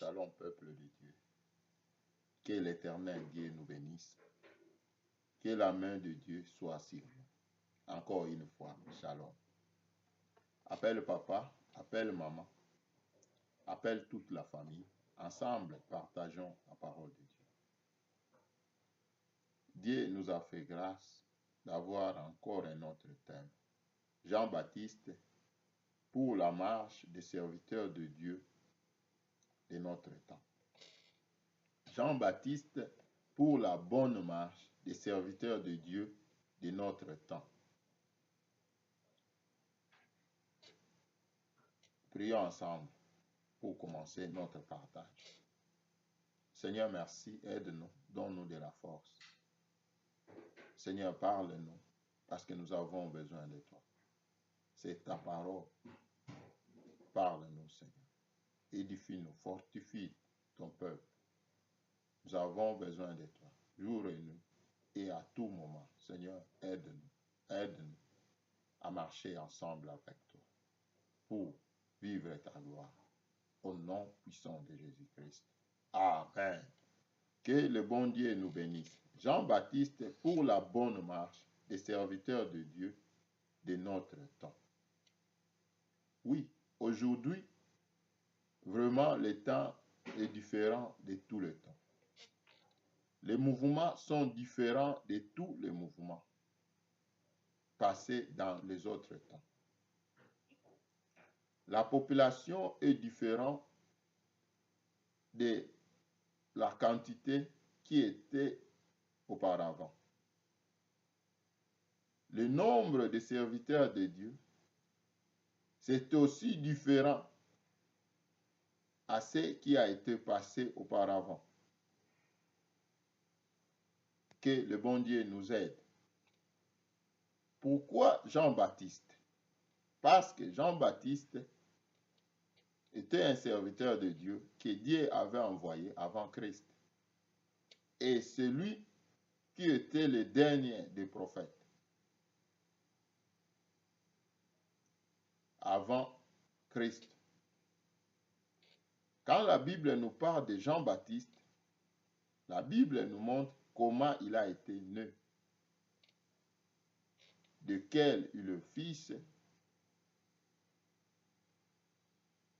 Shalom, peuple de Dieu. Que l'Éternel Dieu nous bénisse. Que la main de Dieu soit sur nous. Encore une fois, Shalom. Appelle papa, appelle maman, appelle toute la famille. Ensemble, partageons la parole de Dieu. Dieu nous a fait grâce d'avoir encore un autre thème. Jean-Baptiste, pour la marche des serviteurs de Dieu de notre temps. Jean-Baptiste, pour la bonne marche des serviteurs de Dieu de notre temps. Prions ensemble pour commencer notre partage. Seigneur, merci, aide-nous, donne-nous de la force. Seigneur, parle-nous, parce que nous avons besoin de toi. C'est ta parole. Parle-nous, Seigneur. Édifie-nous, fortifie ton peuple. Nous avons besoin de toi, jour et nuit, et à tout moment. Seigneur, aide-nous à marcher ensemble avec toi, pour vivre ta gloire. Au nom puissant de Jésus-Christ. Amen. Que le bon Dieu nous bénisse. Jean-Baptiste, pour la bonne marche des serviteurs de Dieu de notre temps. Oui, aujourd'hui, vraiment, le temps est différent de tout le temps. Les mouvements sont différents de tous les mouvements passés dans les autres temps. La population est différente de la quantité qui était auparavant. Le nombre de serviteurs de Dieu, c'est aussi différent à ce qui a été passé auparavant. Que le bon Dieu nous aide. Pourquoi Jean-Baptiste? Parce que Jean-Baptiste était un serviteur de Dieu que Dieu avait envoyé avant Christ. Et c'est lui qui était le dernier des prophètes. Avant Christ. Quand la Bible nous parle de Jean-Baptiste, la Bible nous montre comment il a été né. De quel est le fils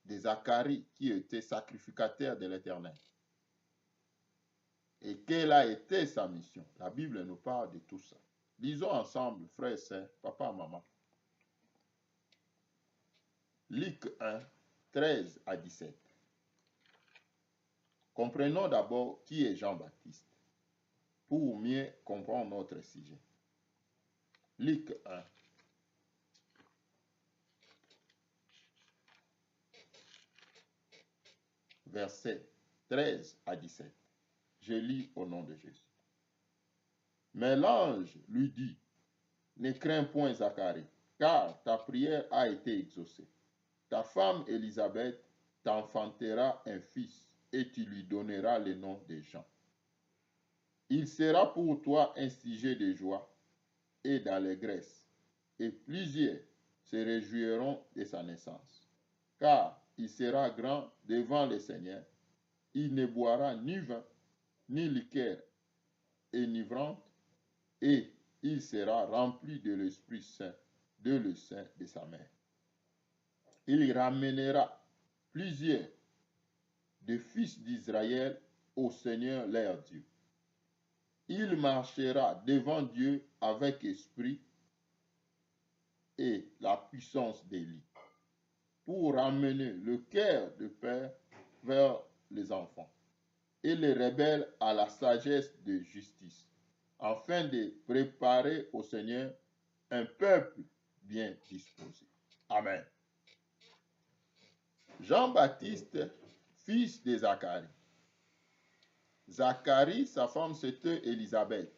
de Zacharie qui était sacrificateur de l'Éternel. Et quelle a été sa mission? La Bible nous parle de tout ça. Lisons ensemble, frères et sœurs, papa, maman. Luc 1, 13 à 17. Comprenons d'abord qui est Jean-Baptiste pour mieux comprendre notre sujet. Luc 1. Versets 13 à 17. Je lis au nom de Jésus. Mais l'ange lui dit, ne crains point Zacharie, car ta prière a été exaucée. Ta femme Élisabeth t'enfantera un fils, et tu lui donneras le nom de Jean. Il sera pour toi un sujet de joie et d'allégresse, et plusieurs se réjouiront de sa naissance. Car il sera grand devant le Seigneur, il ne boira ni vin, ni liqueur enivrante, et il sera rempli de l'Esprit Saint, de le sein de sa mère. Il ramènera plusieurs des fils d'Israël au Seigneur leur Dieu. Il marchera devant Dieu avec esprit et la puissance d'Élie, pour ramener le cœur de père vers les enfants, et les rebelles à la sagesse de justice, afin de préparer au Seigneur un peuple bien disposé. Amen. Jean-Baptiste, fils de Zacharie. Zacharie, sa femme, c'était Élisabeth.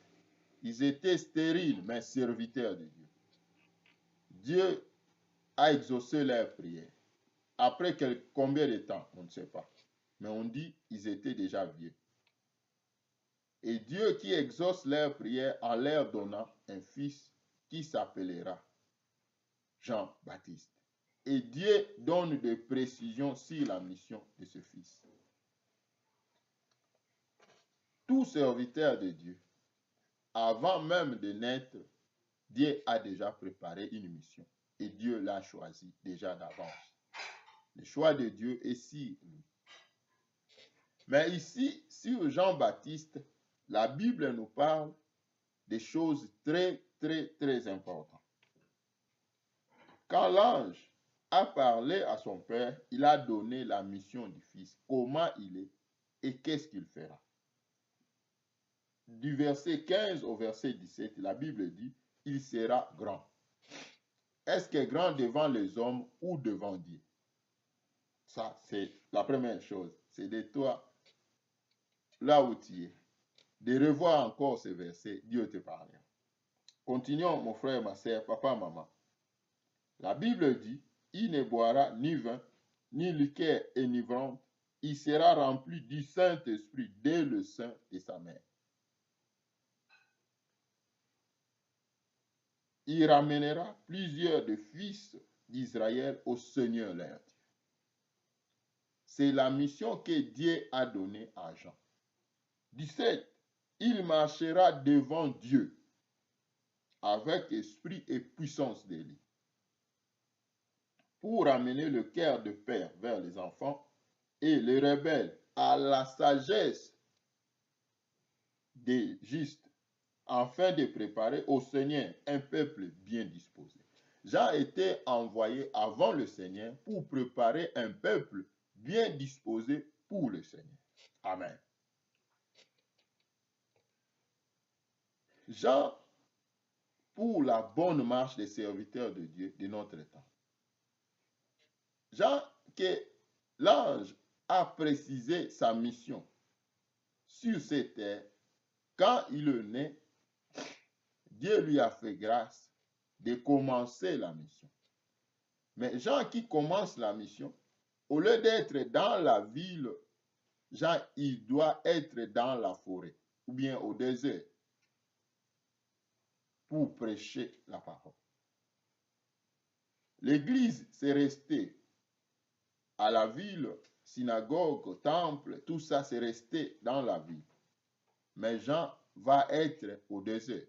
Ils étaient stériles, mais serviteurs de Dieu. Dieu a exaucé leur prière. Après combien de temps? On ne sait pas. Mais on dit qu'ils étaient déjà vieux. Et Dieu qui exauce leur prière en leur donnant un fils qui s'appellera Jean-Baptiste. Et Dieu donne des précisions sur la mission de ce fils. tout serviteur de Dieu, avant même de naître, Dieu a déjà préparé une mission et Dieu l'a choisi déjà d'avance. Le choix de Dieu est sur lui. Mais ici, sur Jean-Baptiste, la Bible nous parle des choses très, très, très importantes. Quand l'ange a parlé à son père, il a donné la mission du fils, comment il est et qu'est-ce qu'il fera. Du verset 15 au verset 17, la Bible dit, il sera grand. Est-ce qu'il est grand devant les hommes ou devant Dieu? Ça, c'est la première chose. C'est de toi, là où tu es, de revoir encore ce verset, Dieu te parlera. Continuons, mon frère, ma soeur, papa, maman. La Bible dit, il ne boira ni vin, ni liqueur enivrante, il sera rempli du Saint-Esprit dès le sein de sa mère. Il ramènera plusieurs de fils d'Israël au Seigneur leur Dieu. C'est la mission que Dieu a donnée à Jean. 17. Il marchera devant Dieu avec esprit et puissance d'Élie pour amener le cœur de père vers les enfants et les rebelles à la sagesse des justes, afin de préparer au Seigneur un peuple bien disposé. Jean était envoyé avant le Seigneur pour préparer un peuple bien disposé pour le Seigneur. Amen. Jean, pour la bonne marche des serviteurs de Dieu de notre temps. Jean, que l'ange a précisé sa mission sur cette terre, quand il est né, Dieu lui a fait grâce de commencer la mission. Mais Jean qui commence la mission, au lieu d'être dans la ville, Jean, il doit être dans la forêt ou bien au désert pour prêcher la parole. L'église, c'est resté à la ville, synagogue, temple, tout ça, c'est resté dans la ville. Mais Jean va être au désert.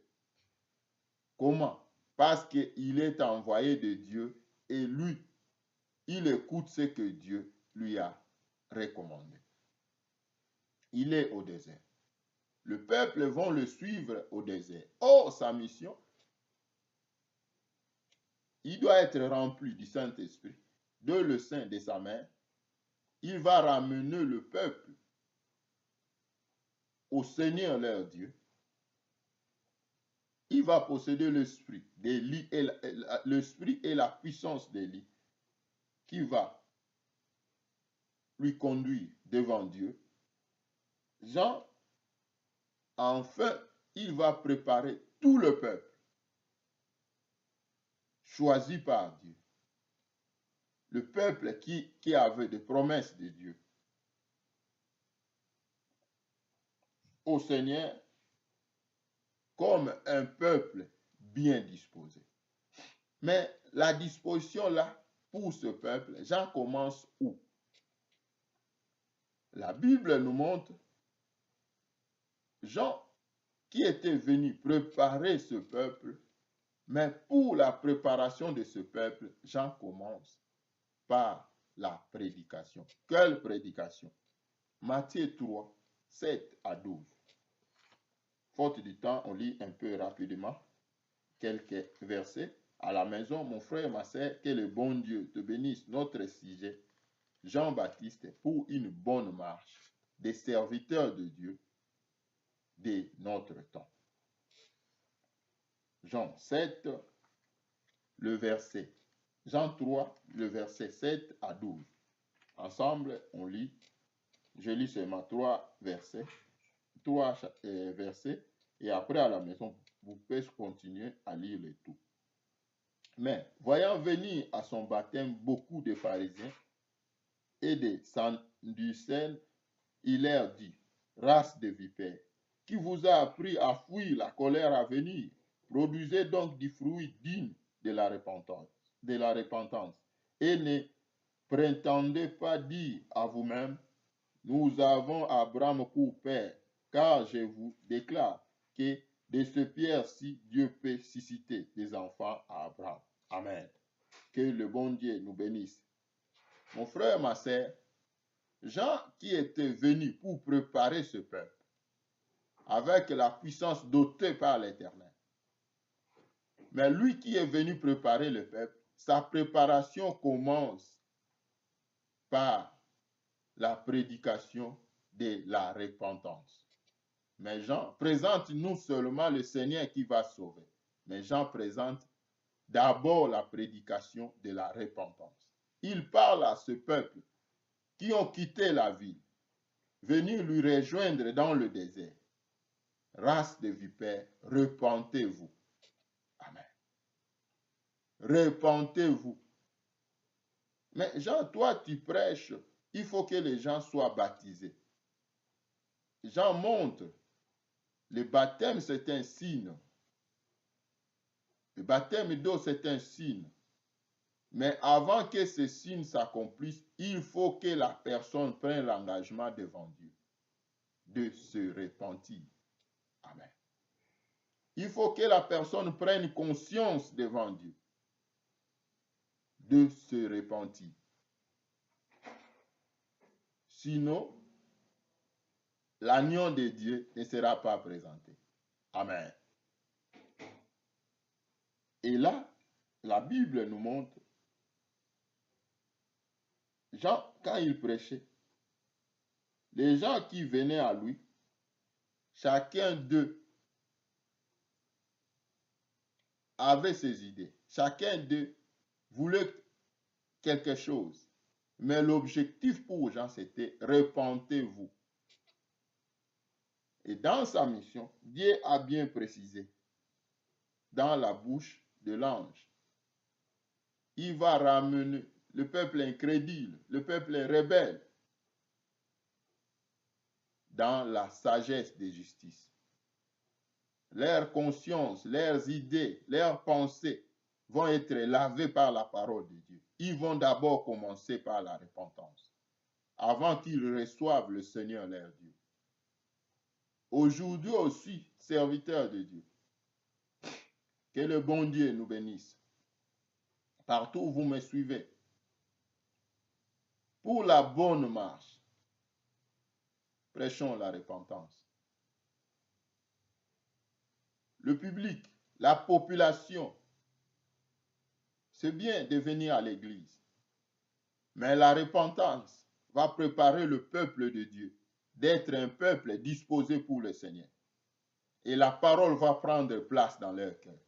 Comment? Parce qu'il est envoyé de Dieu et lui, il écoute ce que Dieu lui a recommandé. Il est au désert. Le peuple va le suivre au désert. Or, sa mission, il doit être rempli du Saint-Esprit, de le sein de sa mère. Il va ramener le peuple au Seigneur leur Dieu. Il va posséder l'esprit d'Élie l'esprit et la puissance d'Élie qui va lui conduire devant Dieu. Jean, enfin, il va préparer tout le peuple choisi par Dieu. Le peuple qui avait des promesses de Dieu. Au Seigneur comme un peuple bien disposé. Mais la disposition là, pour ce peuple, Jean commence où? La Bible nous montre Jean qui était venu préparer ce peuple, mais pour la préparation de ce peuple, Jean commence par la prédication. Quelle prédication? Matthieu 3, 7 à 12. Faute du temps, on lit un peu rapidement quelques versets. À la maison, mon frère et ma sœur, que le bon Dieu te bénisse. Notre sujet, Jean-Baptiste, pour une bonne marche des serviteurs de Dieu de notre temps. Jean 7, le verset. Jean 3, le verset 7 à 12. Ensemble, on lit. Je lis seulement 3 versets. 3 versets. Et après, à la maison, vous pouvez continuer à lire le tout. Mais, voyant venir à son baptême beaucoup de pharisiens et de Sadducéens, il leur dit, race de vipères, qui vous a appris à fuir la colère à venir, produisez donc du fruit digne de la repentance, et ne prétendez pas dire à vous-même, nous avons Abraham pour père, car je vous déclare que de ce pierre-ci, Dieu peut susciter des enfants à Abraham. Amen. Que le bon Dieu nous bénisse. Mon frère, ma sœur, Jean qui était venu pour préparer ce peuple avec la puissance dotée par l'Éternel. Mais lui qui est venu préparer le peuple, sa préparation commence par la prédication de la repentance. Mais Jean présente non seulement le Seigneur qui va sauver, mais Jean présente d'abord la prédication de la repentance. Il parle à ce peuple qui ont quitté la ville, venus lui rejoindre dans le désert. Race de vipères, repentez-vous. Amen. Repentez-vous. Mais Jean, toi, tu prêches, il faut que les gens soient baptisés. Jean montre, le baptême, c'est un signe. Le baptême d'eau, c'est un signe. Mais avant que ce signe s'accomplisse, il faut que la personne prenne l'engagement devant Dieu de se repentir. Amen. Il faut que la personne prenne conscience devant Dieu de se repentir. Sinon, l'agneau de Dieu ne sera pas présenté. Amen. Et là, la Bible nous montre, Jean, quand il prêchait, les gens qui venaient à lui, chacun d'eux avait ses idées. Chacun d'eux voulait quelque chose. Mais l'objectif pour Jean, c'était repentez-vous. Et dans sa mission, Dieu a bien précisé, dans la bouche de l'ange, il va ramener le peuple incrédule, le peuple rebelle, dans la sagesse de justice. Leurs consciences, leurs idées, leurs pensées vont être lavées par la parole de Dieu. Ils vont d'abord commencer par la repentance, avant qu'ils reçoivent le Seigneur leur Dieu. Aujourd'hui aussi, serviteurs de Dieu, que le bon Dieu nous bénisse. Partout où vous me suivez, pour la bonne marche, prêchons la repentance. Le public, la population, c'est bien de venir à l'église. Mais la repentance va préparer le peuple de Dieu d'être un peuple disposé pour le Seigneur. Et la parole va prendre place dans leur cœur.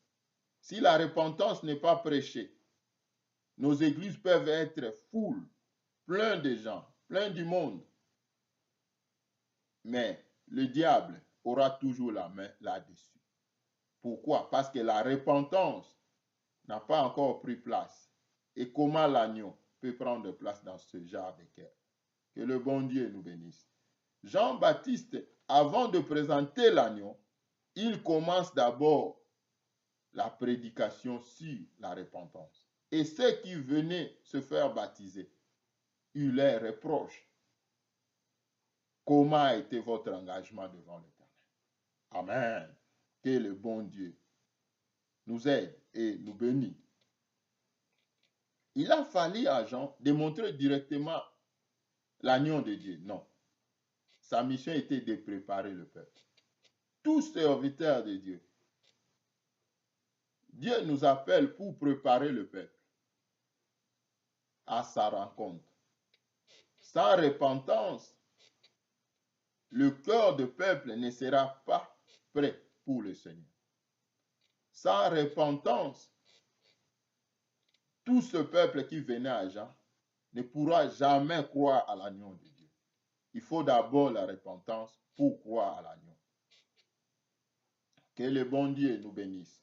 Si la repentance n'est pas prêchée, nos églises peuvent être full, plein de gens, plein du monde. Mais le diable aura toujours la main là-dessus. Pourquoi? Parce que la repentance n'a pas encore pris place. Et comment l'agneau peut prendre place dans ce genre de cœur? Que le bon Dieu nous bénisse. Jean-Baptiste, avant de présenter l'agneau, il commence d'abord la prédication sur la repentance. Et ceux qui venaient se faire baptiser, il leur reproche. Comment a été votre engagement devant l'Éternel? Amen. Que le bon Dieu nous aide et nous bénisse. Il a fallu à Jean démontrer directement l'agneau de Dieu. Non. Sa mission était de préparer le peuple. Tous serviteurs de Dieu. Dieu nous appelle pour préparer le peuple à sa rencontre. Sans repentance, le cœur du peuple ne sera pas prêt pour le Seigneur. Sans repentance, tout ce peuple qui venait à Jean ne pourra jamais croire à l'agneau de Dieu. Il faut d'abord la repentance pour croire à l'agneau. Que le bon Dieu nous bénisse.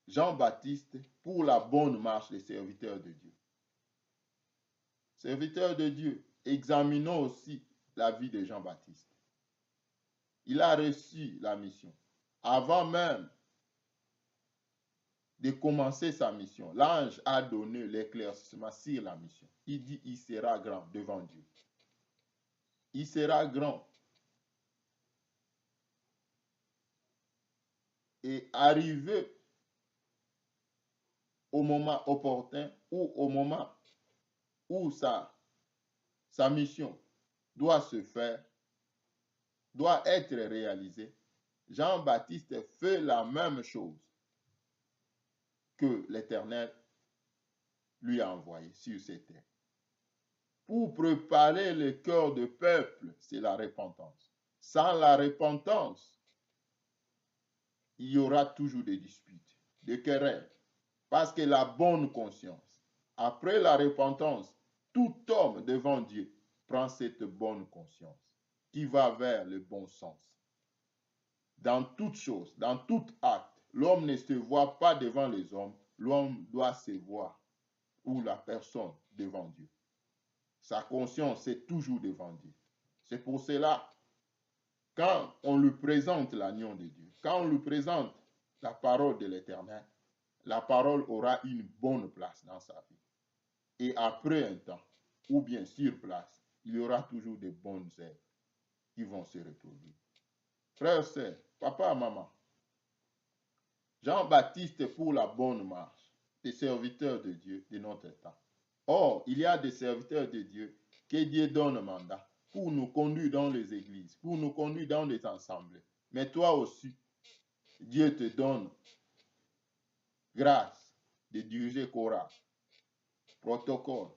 Jean-Baptiste pour la bonne marche des serviteurs de Dieu. Serviteurs de Dieu, examinons aussi la vie de Jean-Baptiste. Il a reçu la mission. Avant même de commencer sa mission, l'ange a donné l'éclaircissement sur la mission. Il dit, il sera grand devant Dieu. Il sera grand. et arriver au moment opportun ou au moment où sa mission doit se faire, doit être réalisée, Jean-Baptiste fait la même chose que l'Éternel lui a envoyé sur cette terre. Pour préparer le cœur du peuple, c'est la repentance. Sans la repentance, il y aura toujours des disputes, des querelles, parce que la bonne conscience, après la repentance, tout homme devant Dieu prend cette bonne conscience qui va vers le bon sens. Dans toute chose, dans tout acte, l'homme ne se voit pas devant les hommes, l'homme doit se voir, ou la personne devant Dieu. Sa conscience est toujours devant Dieu. C'est pour cela, quand on lui présente l'agneau de Dieu, quand on lui présente la parole de l'Éternel, la parole aura une bonne place dans sa vie. Et après un temps, ou bien sur place, il y aura toujours de bonnes œuvres qui vont se reproduire. Frères, sœurs, papa, maman, Jean-Baptiste pour la bonne marche, des serviteurs de Dieu de notre temps. Or, il y a des serviteurs de Dieu que Dieu donne mandat pour nous conduire dans les églises, pour nous conduire dans les assemblées. Mais toi aussi, Dieu te donne grâce de diriger chorale, protocole,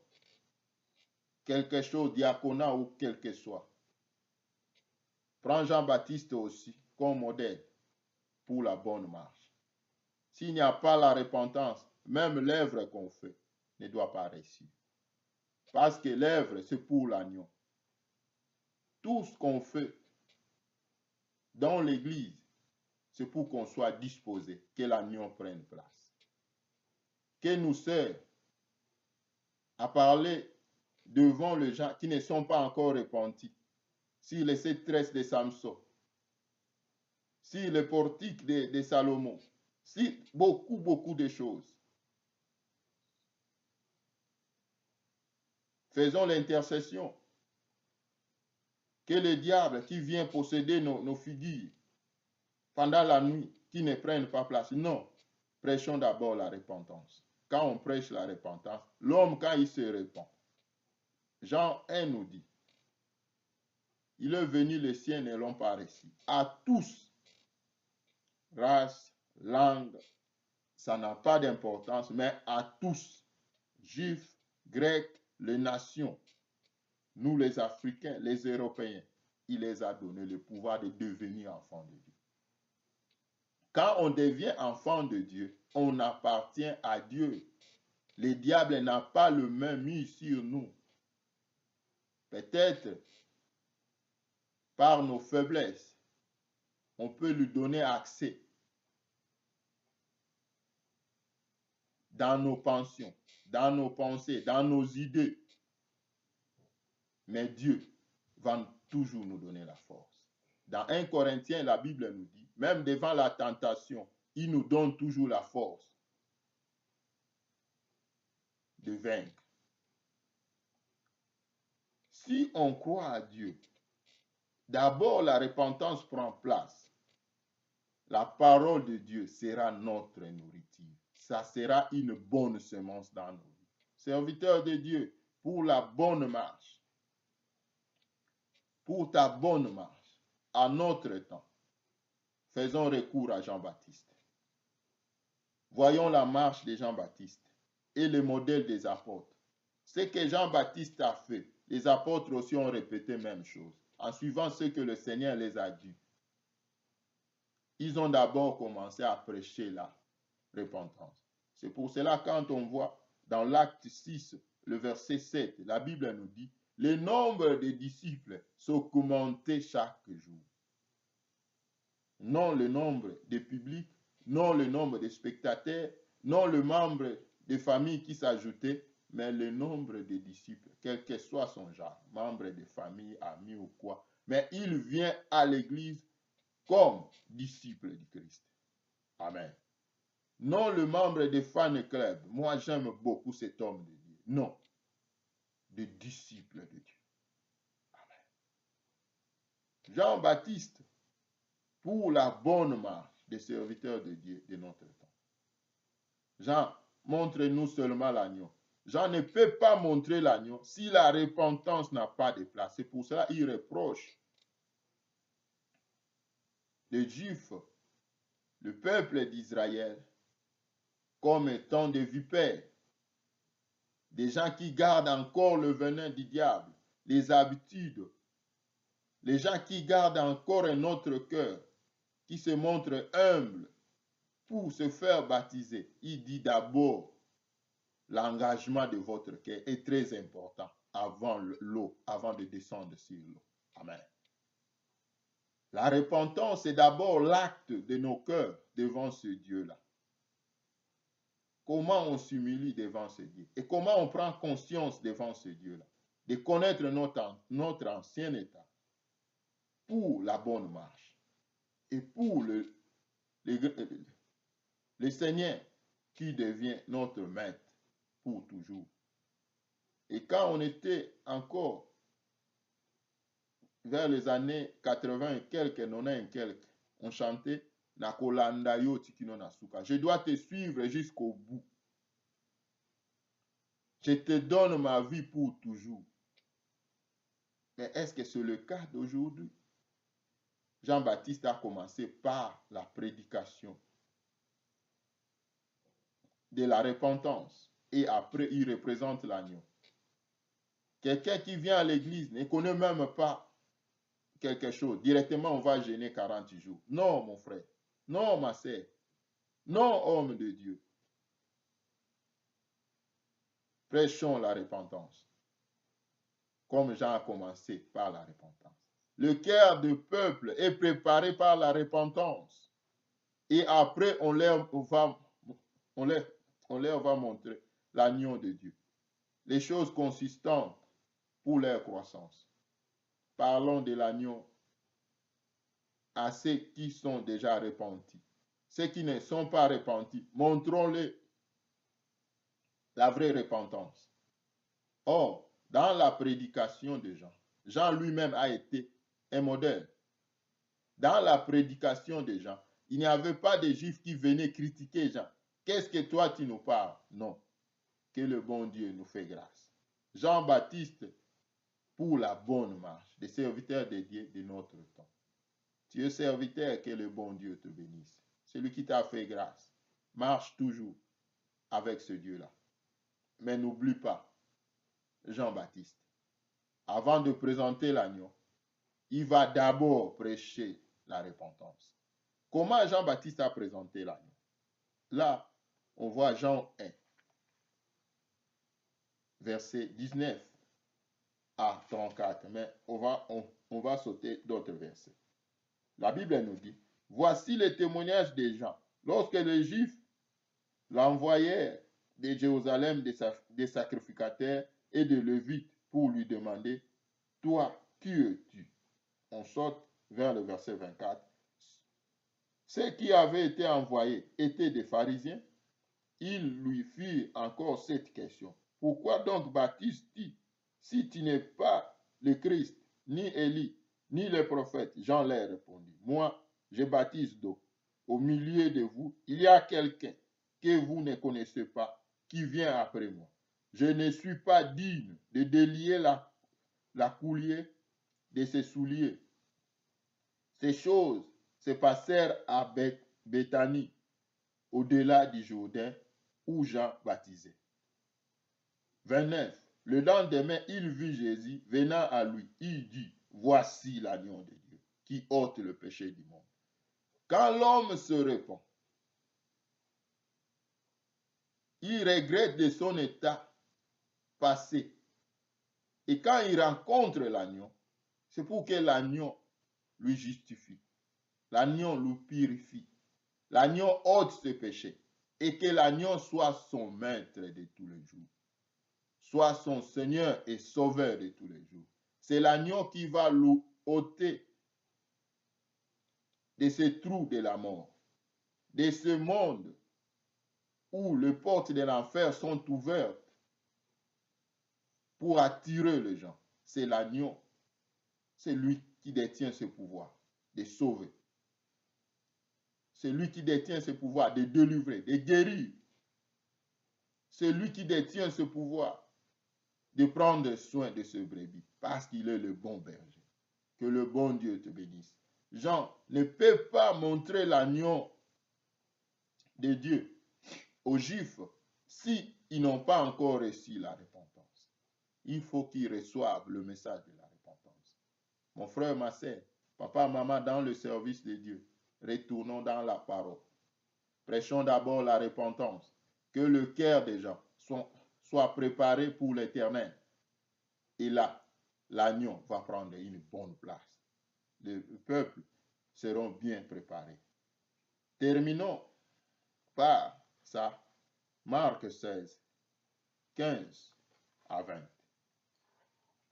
quelque chose, diaconat ou quel que soit. Prends Jean-Baptiste aussi comme modèle pour la bonne marche. S'il n'y a pas la repentance, même l'œuvre qu'on fait ne doit pas réussir. Parce que l'œuvre, c'est pour l'agneau. Tout ce qu'on fait dans l'église, c'est pour qu'on soit disposé, que l'agneau prenne place. Que nous sert à parler devant les gens qui ne sont pas encore repentis, sur les 7 tresses de Samson, sur le portique de Salomon, si beaucoup de choses. Faisons l'intercession. Que le diable qui vient posséder nos figures pendant la nuit, qui ne prennent pas place. Non, prêchons d'abord la repentance. Quand on prêche la repentance, l'homme, quand il se repent, Jean 1 nous dit, il est venu, les siens ne l'ont pas reçu. À tous, race, langue, ça n'a pas d'importance, mais à tous, juifs, grecs, les nations, nous les Africains, les Européens, il les a donné le pouvoir de devenir enfants de Dieu. Quand on devient enfant de Dieu, on appartient à Dieu. Le diable n'a pas le main mis sur nous. Peut-être par nos faiblesses, on peut lui donner accès dans nos pensions, dans nos pensées, dans nos idées. Mais Dieu va toujours nous donner la force. Dans 1 Corinthiens, la Bible nous dit, même devant la tentation, il nous donne toujours la force de vaincre. Si on croit à Dieu, d'abord la repentance prend place. La parole de Dieu sera notre nourriture. Ça sera une bonne semence dans nos vies. Serviteurs de Dieu, pour la bonne marche, pour ta bonne marche, à notre temps, faisons recours à Jean-Baptiste. Voyons la marche de Jean-Baptiste et le modèle des apôtres. Ce que Jean-Baptiste a fait, les apôtres aussi ont répété la même chose, en suivant ce que le Seigneur les a dit. Ils ont d'abord commencé à prêcher la repentance. C'est pour cela, quand on voit dans l'acte 6, le verset 7, la Bible nous dit, le nombre des disciples s'augmentait chaque jour. Non le nombre de publics, non le nombre de spectateurs, non le nombre de familles qui s'ajoutaient, mais le nombre de disciples, quel que soit son genre, membre de famille, ami ou quoi. Mais il vient à l'église comme disciple du Christ. Amen. Non le membre de fan club. Moi, j'aime beaucoup cet homme de Dieu. Non. De disciple de Dieu. Amen. Jean-Baptiste, pour la bonne marche, des serviteurs de Dieu de notre temps. Jean, montre-nous seulement l'agneau. Jean ne peut pas montrer l'agneau si la repentance n'a pas de place. C'est pour cela qu'il reproche les Juifs, le peuple d'Israël, comme étant des vipères, des gens qui gardent encore le venin du diable, les habitudes, les gens qui gardent encore un autre cœur, qui se montrent humbles pour se faire baptiser. Il dit d'abord, l'engagement de votre cœur est très important avant l'eau, avant de descendre sur l'eau. Amen. La repentance est d'abord l'acte de nos cœurs devant ce Dieu-là. Comment on s'humilie devant ce Dieu et comment on prend conscience devant ce Dieu-là, de connaître notre ancien état pour la bonne marche et pour le Seigneur qui devient notre maître pour toujours. Et quand on était encore vers les années 80 et quelques, 90 et quelques, on chantait Nakolanda yo tikino nasuka. Je dois te suivre jusqu'au bout. Je te donne ma vie pour toujours. Mais est-ce que c'est le cas d'aujourd'hui? Jean-Baptiste a commencé par la prédication de la repentance et après il représente l'agneau. Quelqu'un qui vient à l'église ne connaît même pas quelque chose. Directement, on va jeûner 40 jours. Non, mon frère. Non, ma sœur. Non, homme de Dieu. Prêchons la repentance. Comme Jean a commencé par la repentance. Le cœur du peuple est préparé par la repentance. Et après, on leur va montrer l'agneau de Dieu. Les choses consistantes pour leur croissance. Parlons de l'agneau à ceux qui sont déjà repentis. Ceux qui ne sont pas repentis, montrons-les la vraie repentance. Or, dans la prédication de Jean, Jean lui-même a été un modèle. Dans la prédication de Jean, il n'y avait pas de Juifs qui venaient critiquer Jean. Qu'est-ce que toi tu nous parles? Non. Que le bon Dieu nous fait grâce. Jean-Baptiste, pour la bonne marche, des serviteurs de Dieu de notre temps. Tu es serviteur, que le bon Dieu te bénisse. Celui qui t'a fait grâce, marche toujours avec ce Dieu-là. Mais n'oublie pas, Jean-Baptiste, avant de présenter l'agneau, il va d'abord prêcher la repentance. Comment Jean-Baptiste a présenté l'agneau? Là, on voit Jean 1, verset 19 à 34, mais on va sauter d'autres versets. La Bible nous dit, voici le témoignage des gens. Lorsque les Juifs l'envoyèrent de Jérusalem des sacrificateurs et de Lévites pour lui demander, toi, qui es-tu? On saute vers le verset 24. Ceux qui avaient été envoyés étaient des pharisiens. Ils lui firent encore cette question. Pourquoi donc baptises-tu si tu n'es pas le Christ, ni Élie, ni le prophète? Jean leur répondit, moi, je baptise d'eau. Au milieu de vous, il y a quelqu'un que vous ne connaissez pas, qui vient après moi. Je ne suis pas digne de délier la coulier de ses souliers. Ces choses se passèrent à Béthanie, au-delà du Jourdain, où Jean baptisait. 29. Le lendemain, il vit Jésus venant à lui. Il dit, voici l'agneau de Dieu qui ôte le péché du monde. Quand l'homme se répand, il regrette de son état passé. Et quand il rencontre l'agneau, c'est pour que l'agneau lui justifie. L'agneau lui purifie. L'agneau ôte ses péchés. Et que l'agneau soit son maître de tous les jours. Soit son Seigneur et Sauveur de tous les jours. C'est l'agneau qui va lui ôter de ces trous de la mort, de ce monde où les portes de l'enfer sont ouvertes pour attirer les gens. C'est l'agneau. C'est lui qui détient ce pouvoir de sauver. C'est lui qui détient ce pouvoir de délivrer, de guérir. C'est lui qui détient ce pouvoir de prendre soin de ce brebis parce qu'il est le bon berger. Que le bon Dieu te bénisse. Jean ne peut pas montrer l'agneau de Dieu aux Juifs si ils n'ont pas encore reçu la repentance. Il faut qu'ils reçoivent le message de la repentance. Mon frère, ma soeur, papa, maman, dans le service de Dieu, retournons dans la parole. Prêchons d'abord la repentance, que le cœur des gens soit préparé pour l'éternel. Et là, l'agneau va prendre une bonne place. Le peuple seront bien préparés. Terminons par ça. Marc 16, 15 à 20.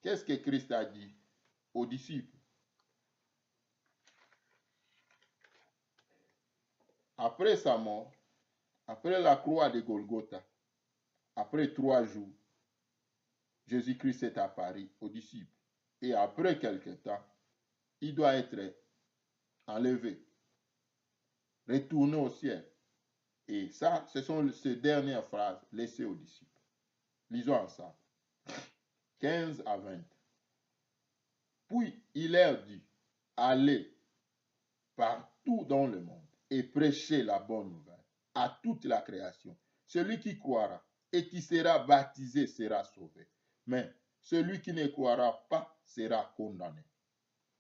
Qu'est-ce que Christ a dit aux disciples? Après sa mort, après la croix de Golgotha, après 3 jours, Jésus-Christ est apparu aux disciples. Et après quelque temps, il doit être enlevé, retourné au ciel. Et ça, ce sont ces dernières phrases laissées aux disciples. Lisons ensemble. 15 à 20. Puis il leur dit, allez partout dans le monde et prêchez la bonne nouvelle à toute la création. Celui qui croira et qui sera baptisé sera sauvé, mais celui qui ne croira pas sera condamné.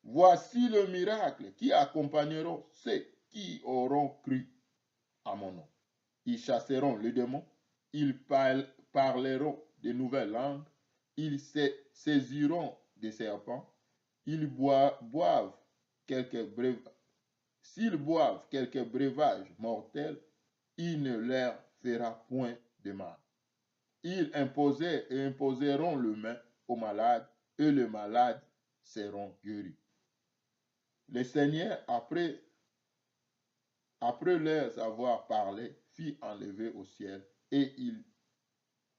Voici le miracle qui accompagneront ceux qui auront cru à mon nom. Ils chasseront les démons, ils parleront de nouvelles langues, ils saisiront des serpents, ils boivent quelques breuvages. S'ils boivent quelques breuvages mortels, il ne leur fera point de mal. Ils imposeront le main aux malades et les malades seront guéris. Le Seigneur, après leur avoir parlé, fit enlever au ciel et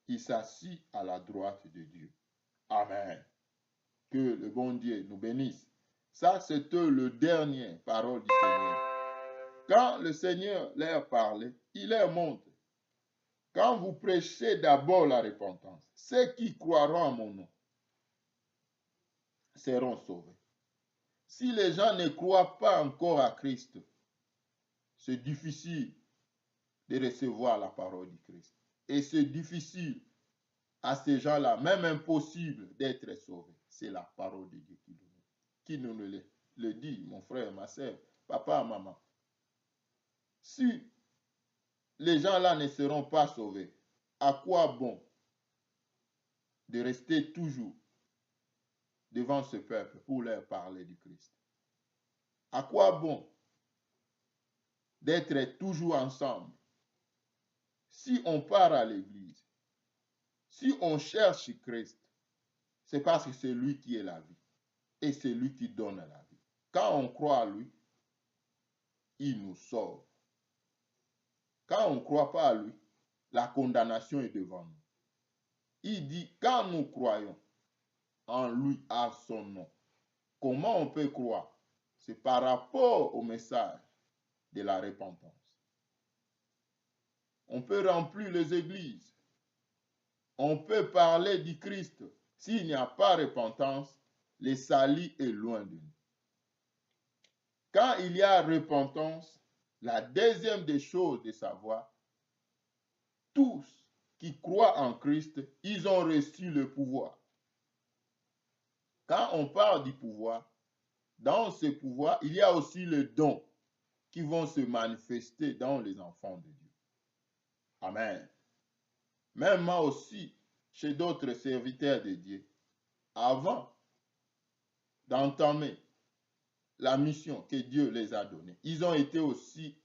il s'assit à la droite de Dieu. Amen. Que le bon Dieu nous bénisse. Ça, c'était le dernier parole du Seigneur. Quand le Seigneur leur parlait, il leur montre. Quand vous prêchez d'abord la repentance, ceux qui croiront à mon nom seront sauvés. Si les gens ne croient pas encore à Christ, c'est difficile de recevoir la parole du Christ. Et c'est difficile à ces gens-là, même impossible d'être sauvés. C'est la parole de Dieu qui nous le dit, mon frère, ma soeur, papa, maman. Si les gens-là ne seront pas sauvés, à quoi bon de rester toujours devant ce peuple pour leur parler du Christ? À quoi bon d'être toujours ensemble? Si on part à l'église, si on cherche Christ, c'est parce que c'est lui qui est la vie et c'est lui qui donne la vie. Quand on croit à lui, il nous sauve. Quand on ne croit pas à lui, la condamnation est devant nous. Il dit, quand nous croyons en lui, à son nom, comment on peut croire? C'est par rapport au message de la repentance. On peut remplir les églises. On peut parler du Christ. S'il n'y a pas repentance, le salut est loin de nous. Quand il y a repentance, la deuxième des choses de savoir, tous qui croient en Christ, ils ont reçu le pouvoir. Quand on parle du pouvoir, dans ce pouvoir, il y a aussi les dons qui vont se manifester dans les enfants de Dieu. Amen. Même moi aussi, chez d'autres serviteurs de Dieu, avant d'entamer la mission que Dieu les a donnée, ils ont été aussi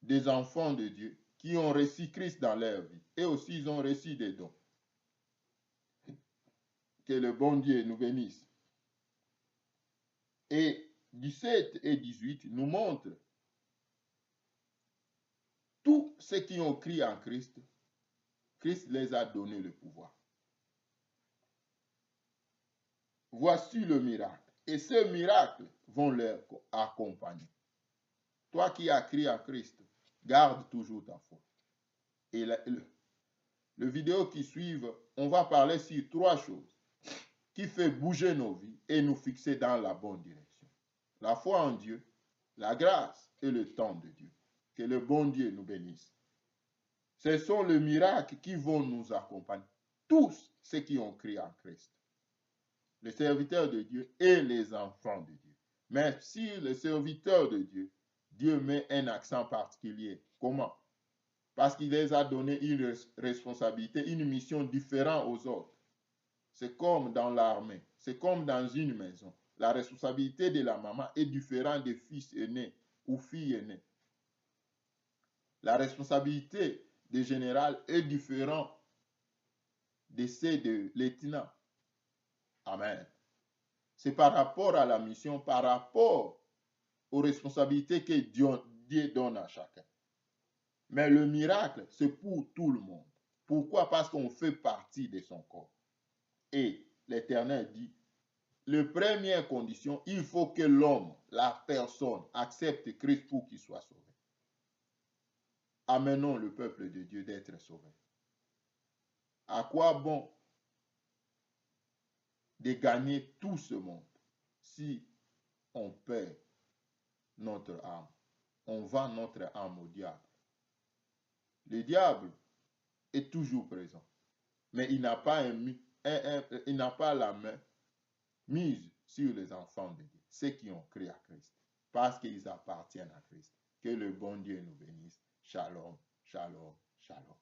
des enfants de Dieu qui ont reçu Christ dans leur vie. Et aussi, ils ont reçu des dons. Que le bon Dieu nous bénisse. Et 17 et 18 nous montrent tous ceux qui ont cru en Christ, Christ les a donné le pouvoir. Voici le miracle. Et ces miracles vont leur accompagner. Toi qui as crié à Christ, garde toujours ta foi. Et le vidéo qui suit, on va parler sur 3 choses qui fait bouger nos vies et nous fixer dans la bonne direction. La foi en Dieu, la grâce et le temps de Dieu. Que le bon Dieu nous bénisse. Ce sont les miracles qui vont nous accompagner. Tous ceux qui ont crié en Christ. Les serviteurs de Dieu et les enfants de Dieu. Mais si les serviteurs de Dieu, Dieu met un accent particulier. Comment? Parce qu'il les a donné une responsabilité, une mission différente aux autres. C'est comme dans l'armée, c'est comme dans une maison. La responsabilité de la maman est différente des fils aînés ou filles aînées. La responsabilité des généraux est différente de celle de lieutenant. Amen. C'est par rapport à la mission, par rapport aux responsabilités que Dieu donne à chacun. Mais le miracle, c'est pour tout le monde. Pourquoi? Parce qu'on fait partie de son corps. Et l'Éternel dit, la première condition, il faut que l'homme, la personne, accepte Christ pour qu'il soit sauvé. Amenons le peuple de Dieu d'être sauvé. À quoi bon de gagner tout ce monde si on perd notre âme? On vend notre âme au diable. Le diable est toujours présent, mais il n'a pas, il n'a pas la main mise sur les enfants de Dieu, ceux qui ont cru à Christ, parce qu'ils appartiennent à Christ. Que le bon Dieu nous bénisse. Shalom, shalom, shalom.